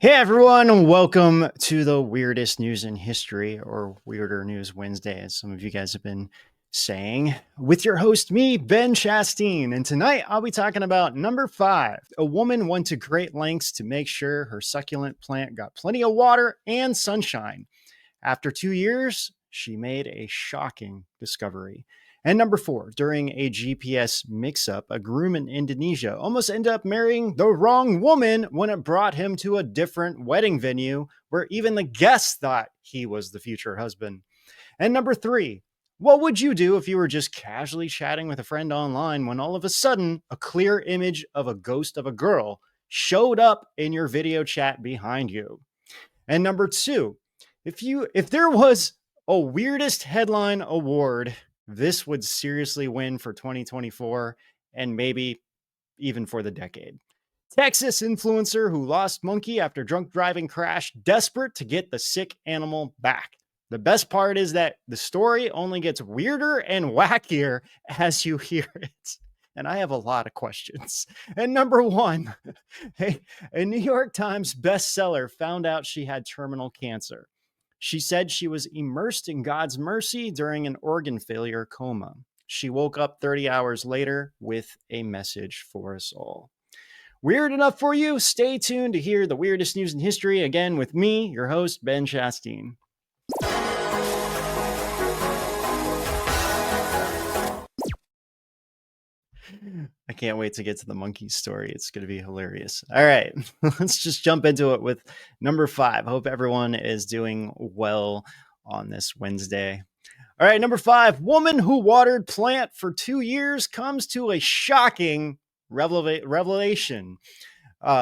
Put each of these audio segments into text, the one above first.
Hey everyone, welcome to the weirdest news in history, or Weirder News Wednesday, as some of you guys have been saying, with your host, me, Ben Chasteen. And tonight I'll be talking about number 5. A woman went to great lengths to make sure her succulent plant got plenty of water and sunshine. After 2 years, she made a shocking discovery. And number 4, during a GPS mix-up, a groom in Indonesia almost ended up marrying the wrong woman when it brought him to a different wedding venue where even the guests thought he was the future husband. And number 3, what would you do if you were just casually chatting with a friend online when all of a sudden a clear image of a ghost of a girl showed up in your video chat behind you? And number 2, if there was a weirdest headline award, this would seriously win for 2024 and maybe even for the decade. Texas influencer who lost monkey after drunk driving crash, desperate to get the sick animal back. The best part is that the story only gets weirder and wackier as you hear it. And I have a lot of questions. And number 1, a New York Times bestseller found out she had terminal cancer. She said she was immersed in God's mercy during an organ failure coma. She woke up 30 hours later with a message for us all. Weird enough for you? Stay tuned to hear the weirdest news in history again with me, your host, Ben Chasteen. I can't wait to get to the monkey story. It's going to be hilarious. All right, let's just jump into it with number 5. Hope everyone is doing well on this Wednesday. All right, number 5, woman who watered plant for 2 years comes to a shocking revelation.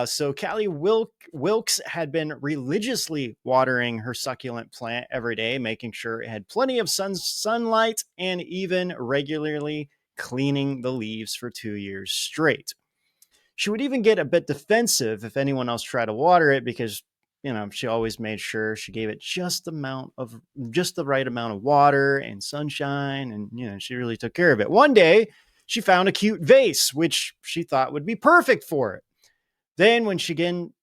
So Callie Wilkes had been religiously watering her succulent plant every day, making sure it had plenty of sunlight and even regularly cleaning the leaves for 2 years straight. She would even get a bit defensive if anyone else tried to water it because, she always made sure she gave it just the right amount of water and sunshine. And, she really took care of it. One day she found a cute vase, which she thought would be perfect for it. Then when she began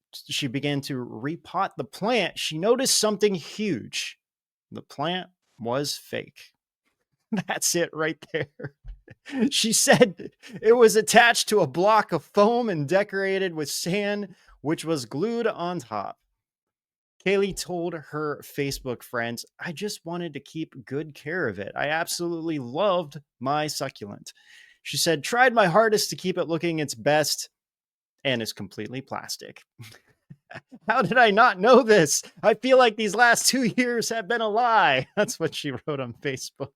to repot the plant, she noticed something huge. The plant was fake. That's it right there. She said it was attached to a block of foam and decorated with sand, which was glued on top. Kaylee told her Facebook friends, "I just wanted to keep good care of it. I absolutely loved my succulent." She said, "Tried my hardest to keep it looking its best, and it's completely plastic." How did I not know this? I feel like these last 2 years have been a lie. That's what she wrote on Facebook.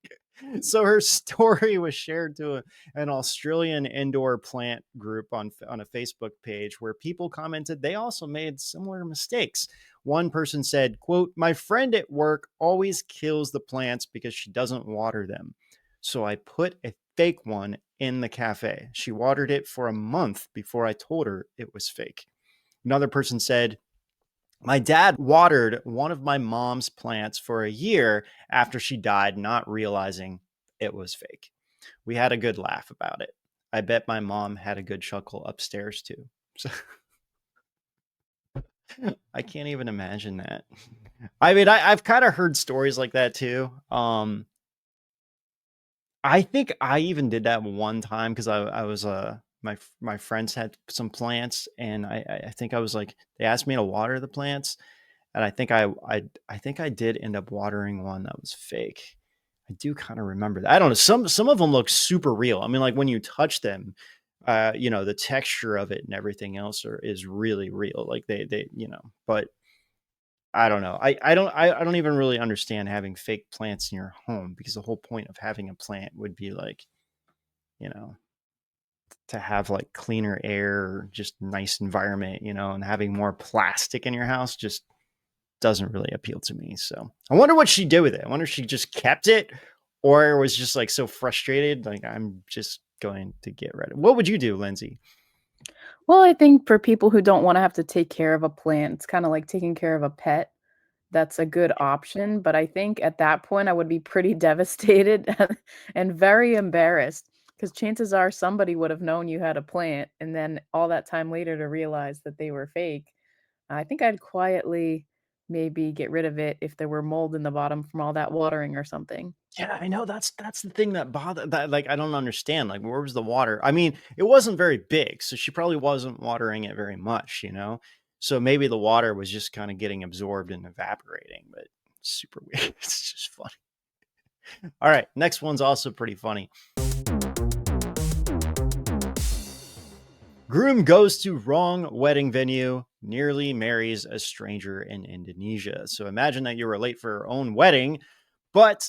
So her story was shared to an Australian indoor plant group on a Facebook page where people commented they also made similar mistakes. One person said, quote, "My friend at work always kills the plants because she doesn't water them. So I put a fake one in the cafe. She watered it for a month before I told her it was fake." Another person said, "My dad watered one of my mom's plants for a year after she died, not realizing it was fake. We had a good laugh about it. I bet my mom had a good chuckle upstairs too." So I can't even imagine that. I mean, I've kind of heard stories like that too. I think I even did that one time because I was my friends had some plants, and I think I was like, they asked me to water the plants, and I think I did end up watering one that was fake. I do kind of remember that. I don't know. Some of them look super real. I mean, like when you touch them, the texture of it and everything else is really real. Like but I don't know. I don't even really understand having fake plants in your home, because the whole point of having a plant would be like, you know, to have like cleaner air or just nice environment, and having more plastic in your house just doesn't really appeal to me. So I wonder what she did with it. I wonder if she just kept it, or was just like so frustrated, like, I'm just going to get rid of it. What would you do, Lindsay? Well, I think for people who don't wanna have to take care of a plant, it's kinda like taking care of a pet. That's a good option, but I think at that point, I would be pretty devastated and very embarrassed, because chances are somebody would have known you had a plant, and then all that time later to realize that they were fake. I think I'd quietly maybe get rid of it if there were mold in the bottom from all that watering or something. Yeah, I know, that's the thing that bother that, like, I don't understand, like, where was the water? I mean, it wasn't very big, so she probably wasn't watering it very much. So maybe the water was just kind of getting absorbed and evaporating, but super weird. It's just funny. All right, next one's also pretty funny. Groom goes to wrong wedding venue, nearly marries a stranger in Indonesia. So imagine that you were late for your own wedding, but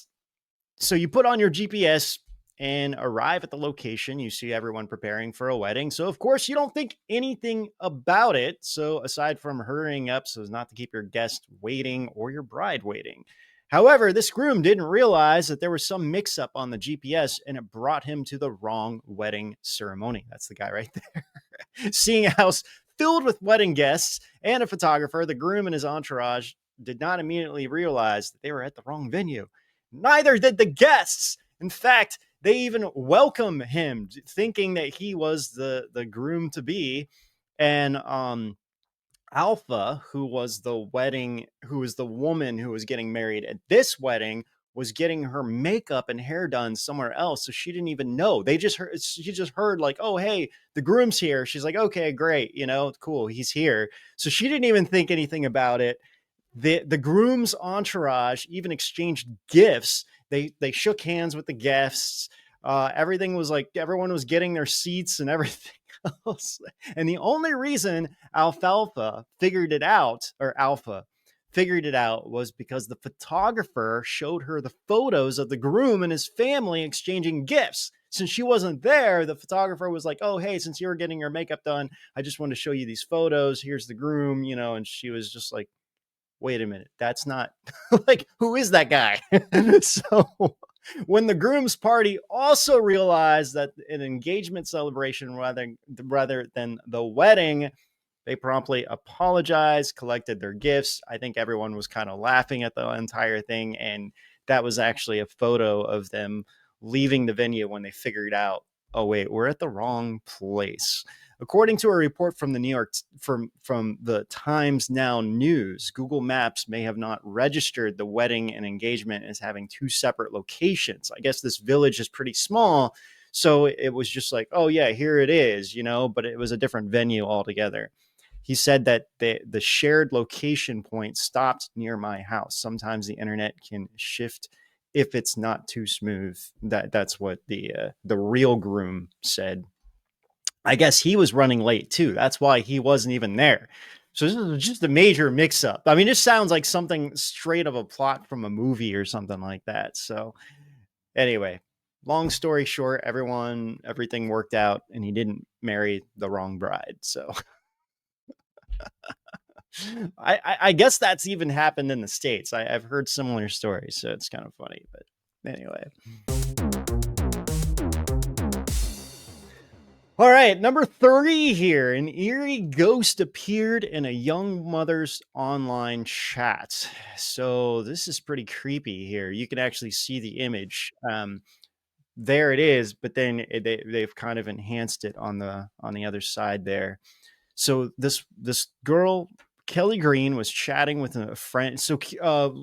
so you put on your GPS and arrive at the location. You see everyone preparing for a wedding. So, of course, you don't think anything about it. So, aside from hurrying up so as not to keep your guest waiting or your bride waiting. However, this groom didn't realize that there was some mix up on the GPS, and it brought him to the wrong wedding ceremony. That's the guy right there. Seeing a house filled with wedding guests and a photographer, the groom and his entourage did not immediately realize that they were at the wrong venue. Neither did the guests. In fact, they even welcome him, thinking that he was the groom to be. And Alpha, who was the woman who was getting married at this wedding, was getting her makeup and hair done somewhere else, so she didn't even know. She just heard like, "Oh, hey, the groom's here." She's like, "Okay, great, cool, he's here." So she didn't even think anything about it. The groom's entourage even exchanged gifts. They shook hands with the guests. Everything was like, everyone was getting their seats and everything else. And the only reason Alpha figured it out was because the photographer showed her the photos of the groom and his family exchanging gifts. Since she wasn't there, the photographer was like, "Oh, hey, since you were getting your makeup done, I just wanted to show you these photos. Here's the groom." And she was just like, "Wait a minute, that's not like, who is that guy?" So when the groom's party also realized that an engagement celebration rather than the wedding, they promptly apologized, collected their gifts. I think everyone was kind of laughing at the entire thing, and that was actually a photo of them leaving the venue when they figured out, "Oh wait, we're at the wrong place." According to a report from the New York from the Times Now News, Google Maps may have not registered the wedding and engagement as having two separate locations. I guess this village is pretty small, so it was just like, "Oh yeah, here it is," but it was a different venue altogether. He said that the shared location point stopped near my house. Sometimes the internet can shift if it's not too smooth. That's what the real groom said. I guess he was running late too. That's why he wasn't even there. So this is just a major mix up. I mean, this sounds like something straight of a plot from a movie or something like that. So anyway, long story short, everything worked out, and he didn't marry the wrong bride. So I guess that's even happened in the States. I've heard similar stories, so it's kind of funny. But anyway. All right, number 30 here. An eerie ghost appeared in a young mother's online chat. So this is pretty creepy here. You can actually see the image. There it is, but then they've kind of enhanced it on the other side there. So this girl Kelly Green was chatting with a friend. So,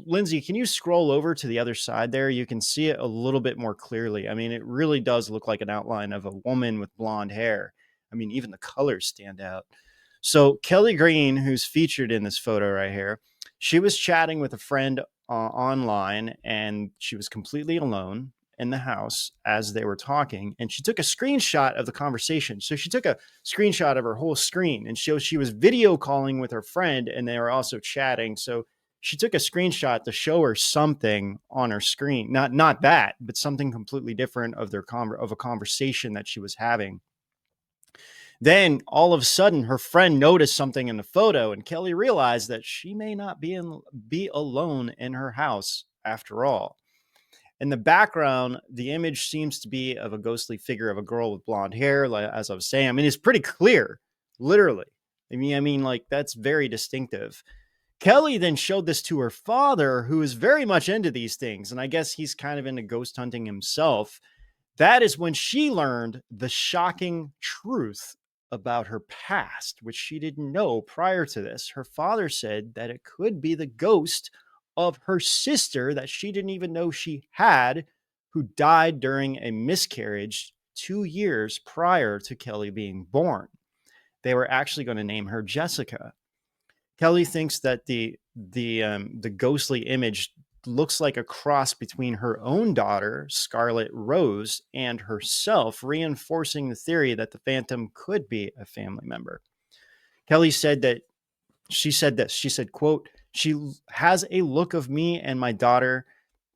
Lindsay, can you scroll over to the other side there? You can see it a little bit more clearly. I mean, it really does look like an outline of a woman with blonde hair. I mean, even the colors stand out. So, Kelly Green, who's featured in this photo right here, she was chatting with a friend online, and she was completely alone in the house as they were talking. And she took a screenshot of the conversation. So, she took a screenshot of her whole screen and shows she was video calling with her friend, and they were also chatting. So she took a screenshot to show her something on her screen, not that, but something completely different of of a conversation that she was having. Then all of a sudden, her friend noticed something in the photo, and Kelly realized that she may not be alone in her house after all. In the background, the image seems to be of a ghostly figure of a girl with blonde hair, like, as I was saying. I mean, it's pretty clear, literally. I mean, like, that's very distinctive. Kelly then showed this to her father, who is very much into these things, and I guess he's kind of into ghost hunting himself. That is when she learned the shocking truth about her past, which she didn't know prior to this. Her father said that it could be the ghost of her sister that she didn't even know she had, who died during a miscarriage 2 years prior to Kelly being born. They were actually going to name her Jessica. Kelly thinks that the ghostly image looks like a cross between her own daughter, Scarlet Rose, and herself, reinforcing the theory that the phantom could be a family member. Kelly said that she said this. She said, quote, "She has a look of me and my daughter.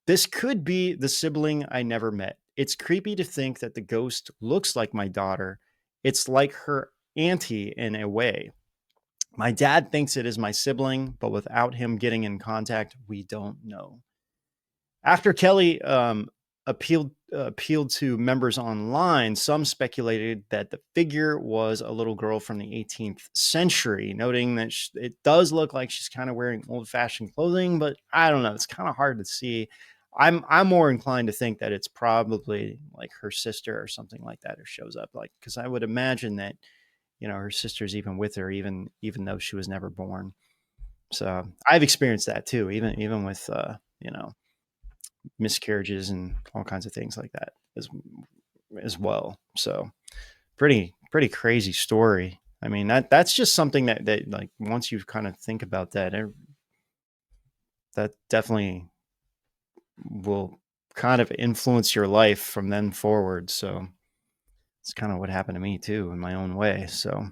This could be the sibling I never met. It's creepy to think that the ghost looks like my daughter. It's like her auntie in a way. My dad thinks it is my sibling, but without him getting in contact, we don't know." After Kelly appealed to members online, some speculated that the figure was a little girl from the 18th century, noting that it does look like she's kind of wearing old-fashioned clothing, but I don't know. It's kind of hard to see. I'm more inclined to think that it's probably like her sister or something like that who shows up, like, because I would imagine that her sister's even with her, even though she was never born. So I've experienced that too, even with miscarriages and all kinds of things like that as well. So pretty crazy story. I mean, that's just something that like, once you kind of think about that, that definitely will kind of influence your life from then forward. So it's kind of what happened to me too, in my own way. So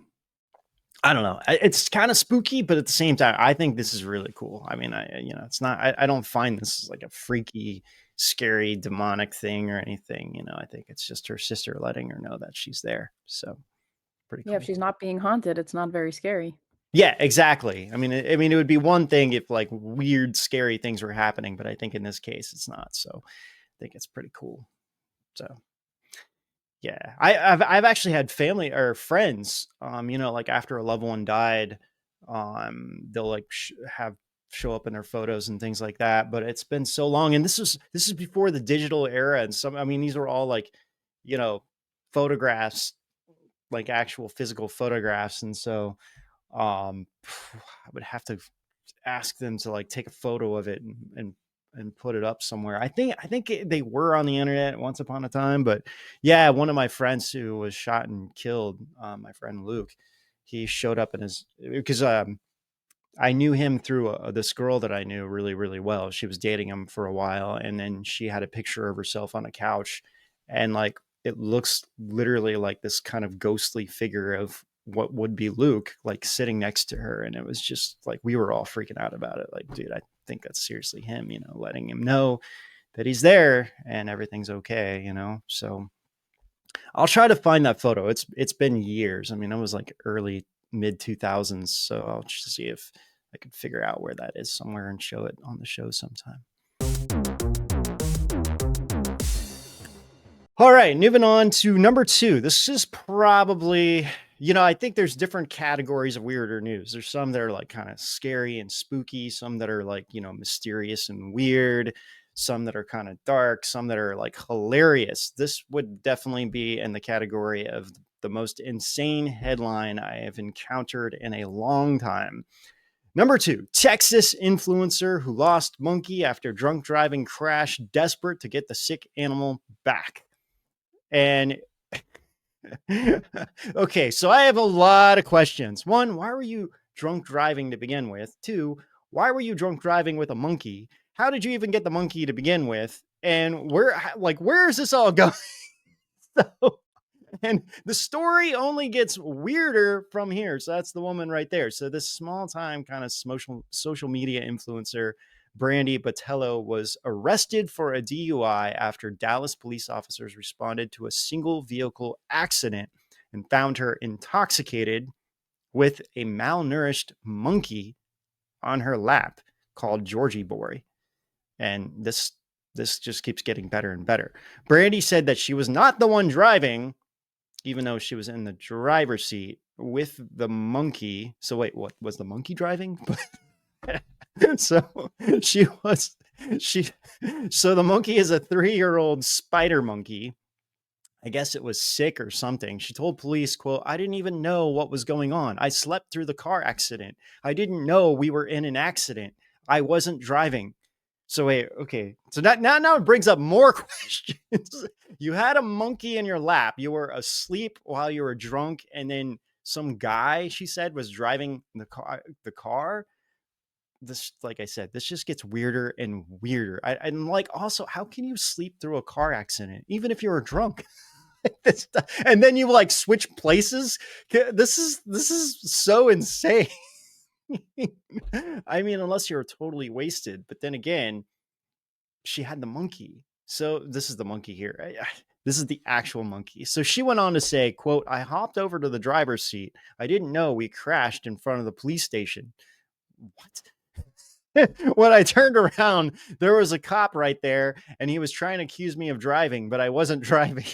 I don't know. It's kind of spooky, but at the same time, I think this is really cool. I mean, it's not. I don't find this like a freaky, scary, demonic thing or anything. I think it's just her sister letting her know that she's there. So pretty Yeah, if cool. she's not being haunted, it's not very scary. Yeah, exactly. I mean, it would be one thing if like weird, scary things were happening, but I think in this case, it's not. So I think it's pretty cool. So yeah, I've actually had family or friends, like after a loved one died, they'll like have show up in their photos and things like that. But it's been so long, and this is before the digital era, and I mean, these are all like, you know, photographs, like actual physical photographs, and so I would have to ask them to like take a photo of it and put it up somewhere. I think they were on the internet once upon a time, but yeah, one of my friends who was shot and killed, my friend Luke, he showed up in his because I knew him through this girl that I knew really, really well. She was dating him for a while, and then she had a picture of herself on a couch, and like it looks literally like this kind of ghostly figure of what would be Luke, like sitting next to her, and it was just like we were all freaking out about it. Like, dude, I think that's seriously him. Letting him know that he's there and everything's okay. So I'll try to find that photo. It's been years. I mean, it was like early mid 2000s, so I'll just see if I could figure out where that is somewhere and show it on the show sometime. All right, moving on to number 2. This is probably, I think there's different categories of weirder news. There's some that are like kind of scary and spooky, some that are like, mysterious and weird, some that are kind of dark, some that are like hilarious. This would definitely be in the category of the most insane headline I have encountered in a long time. Number 2, Texas influencer who lost monkey after drunk driving crash, desperate to get the sick animal back. And okay, so I have a lot of questions. 1, why were you drunk driving to begin with? 2, why were you drunk driving with a monkey? How did you even get the monkey to begin with? And where is this all going? So, and the story only gets weirder from here. So that's the woman right there. So this small time kind of social media influencer, Brandy Botello, was arrested for a DUI after Dallas police officers responded to a single vehicle accident and found her intoxicated with a malnourished monkey on her lap called Georgie Boy. And this just keeps getting better and better. Brandy said that she was not the one driving, even though she was in the driver's seat with the monkey. So wait, what was the monkey driving? So she was she so the monkey is a 3-year-old spider monkey. I guess it was sick or something. She told police, quote, "I didn't even know what was going on. I slept through the car accident. I didn't know we were in an accident. I wasn't driving." So wait, okay. So now it brings up more questions. You had a monkey in your lap. You were asleep while you were drunk, and then some guy, she said, was driving the car. This, like I said, this just gets weirder and weirder. I'm like, also, how can you sleep through a car accident, even if you were drunk? And then you like switch places. This is so insane. I mean, unless you're totally wasted. But then again, she had the monkey. So this is the monkey here. This is the actual monkey. So she went on to say, quote, "I hopped over to the driver's seat. I didn't know we crashed in front of the police station." What? When I turned around, there was a cop right there, and he was trying to accuse me of driving, but I wasn't driving.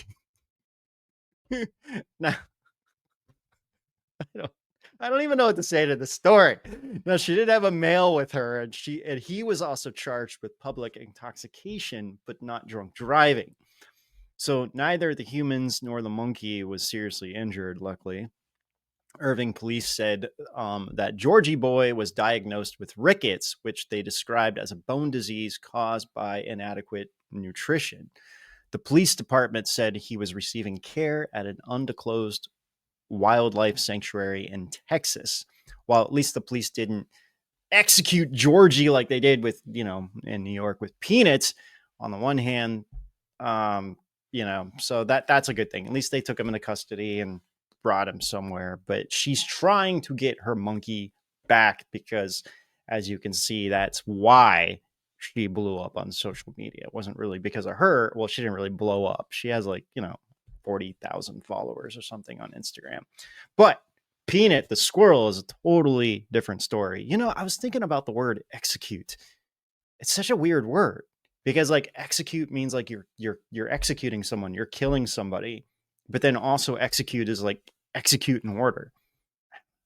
Now, I don't even know what to say to the story. Now, she did have a male with her, and he was also charged with public intoxication, but not drunk driving. So neither the humans nor the monkey was seriously injured, luckily. Irving police said that Georgie Boy was diagnosed with rickets, which they described as a bone disease caused by inadequate nutrition. The police department said he was receiving care at an undisclosed wildlife sanctuary in Texas. While at least the police didn't execute Georgie like they did with, in New York with Peanuts, on the one hand, so that's a good thing. At least they took him into custody and brought him somewhere. But she's trying to get her monkey back because, as you can see, that's why she blew up on social media. It wasn't really because of her. Well, she didn't really blow up. She has 40,000 followers or something on Instagram. But Peanut, the squirrel, is a totally different story. I was thinking about the word execute. It's such a weird word because execute means you're executing someone, you're killing somebody, but then also execute is execute in order.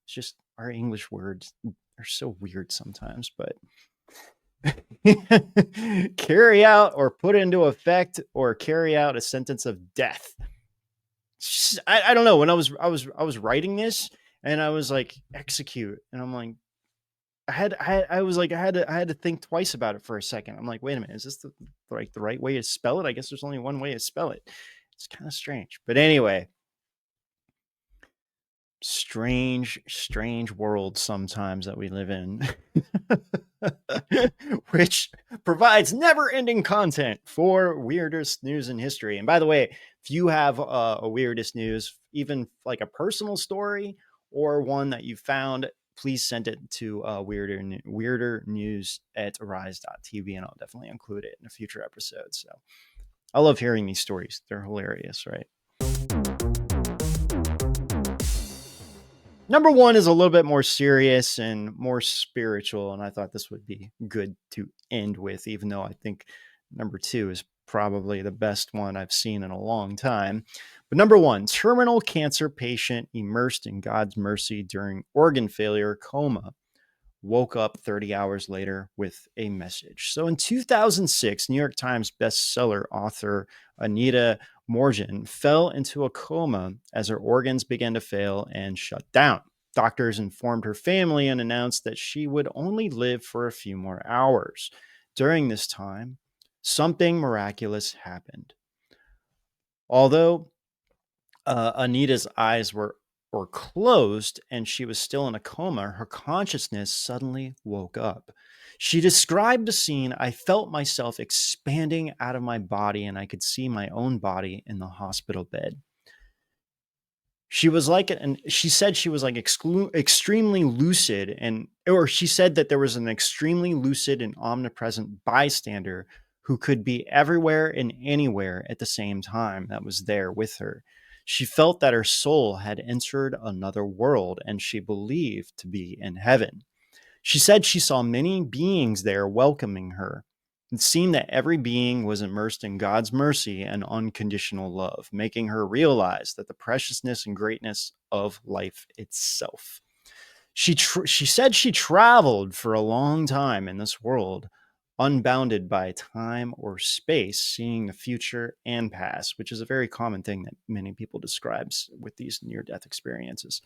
It's just our English words are so weird sometimes, but carry out or put into effect or carry out a sentence of death. I don't know. When I was writing this and I was like execute, and I'm like, I had to think twice about it for a second. I'm like, wait a minute, is this the right way to spell it? I guess there's only one way to spell it. It's kind of strange, but anyway, strange world sometimes that we live in, which provides never-ending content for weirdest news in history. And by the way, if you have a weirdest news, even like a personal story or one that you found, please send it to weirder news at arise.tv, and I'll definitely include it in a future episode. So I love hearing these stories. They're hilarious, right? Number 1 is a little bit more serious and more spiritual, and I thought this would be good to end with, even though I think number 2 is probably the best one I've seen in a long time. But number 1, terminal cancer patient immersed in God's mercy during organ failure coma woke up 30 hours later with a message. So in 2006, New York Times bestseller author Anita Morgan fell into a coma as her organs began to fail and shut down. Doctors informed her family and announced that she would only live for a few more hours. During this time, something miraculous happened. Although Anita's eyes were closed and she was still in a coma, her consciousness suddenly woke up. She described the scene. I felt myself expanding out of my body and I could see my own body in the hospital bed. She was like, and she said she was like extremely lucid, or she said that there was an extremely lucid and omnipresent bystander who could be everywhere and anywhere at the same time that was there with her. She felt that her soul had entered another world and she believed to be in heaven. She said she saw many beings there welcoming her. It seemed that every being was immersed in God's mercy and unconditional love, making her realize that the preciousness and greatness of life itself. She said she traveled for a long time in this world, unbounded by time or space, seeing the future and past, which is a very common thing that many people describe with these near-death experiences.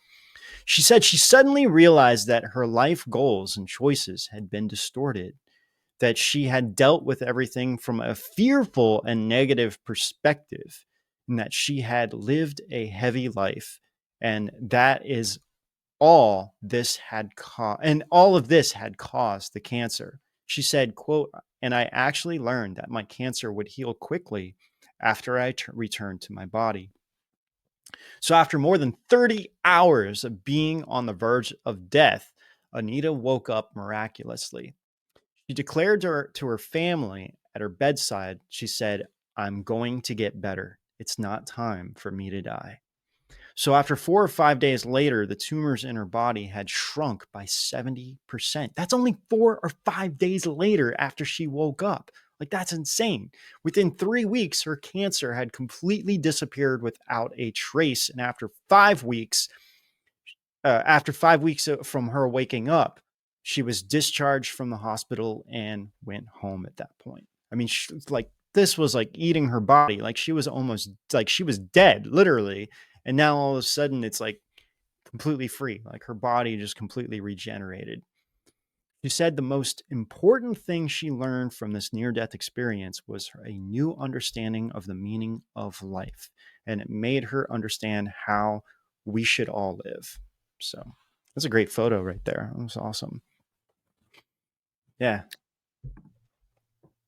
She said she suddenly realized that her life goals and choices had been distorted, that she had dealt with everything from a fearful and negative perspective, and that she had lived a heavy life. And that is all this had caused, and all of this had caused the cancer. She said, quote, and I actually learned that my cancer would heal quickly after I returned to my body. So, after more than 30 hours of being on the verge of death, Anita woke up miraculously. She declared to her family at her bedside, she said, I'm going to get better. It's not time for me to die. So, after 4 or 5 days later, the tumors in her body had shrunk by 70%. That's only 4 or 5 days later after she woke up. Like, that's insane. Within 3 weeks, her cancer had completely disappeared without a trace. And after 5 weeks from her waking up, she was discharged from the hospital and went home at that point. I mean, this was like eating her body. Like, she was almost like she was dead, literally. And now all of a sudden it's like completely free. Like, her body just completely regenerated. She said the most important thing she learned from this near death experience was a new understanding of the meaning of life. And it made her understand how we should all live. So that's a great photo right there. That was awesome. Yeah.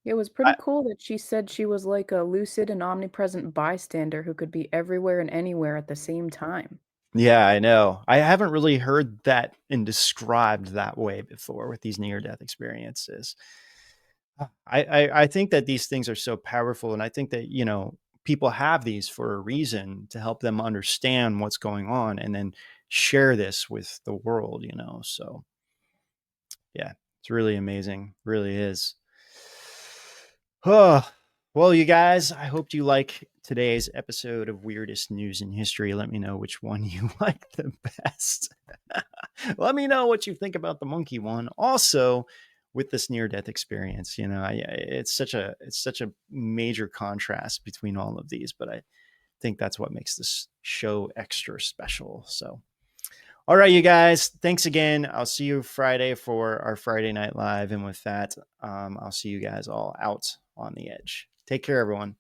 It was I, pretty cool that she said she was like a lucid and omnipresent bystander who could be everywhere and anywhere at the same time. yeah, I know. I haven't really heard that and described that way before with these near death experiences. I think that these things are so powerful, and I think that people have these for a reason to help them understand what's going on, and then share this with the world. So yeah, it's really amazing, really is. Oh, well, you guys, I hope you like today's episode of Weirdest News in History. Let me know which one you like the best. Let me know what you think about the monkey one. Also, with this near-death experience, it's such a major contrast between all of these, but I think that's what makes this show extra special. So, all right, you guys, thanks again. I'll see you Friday for our Friday Night Live, and with that, I'll see you guys all out on the edge. Take care, everyone.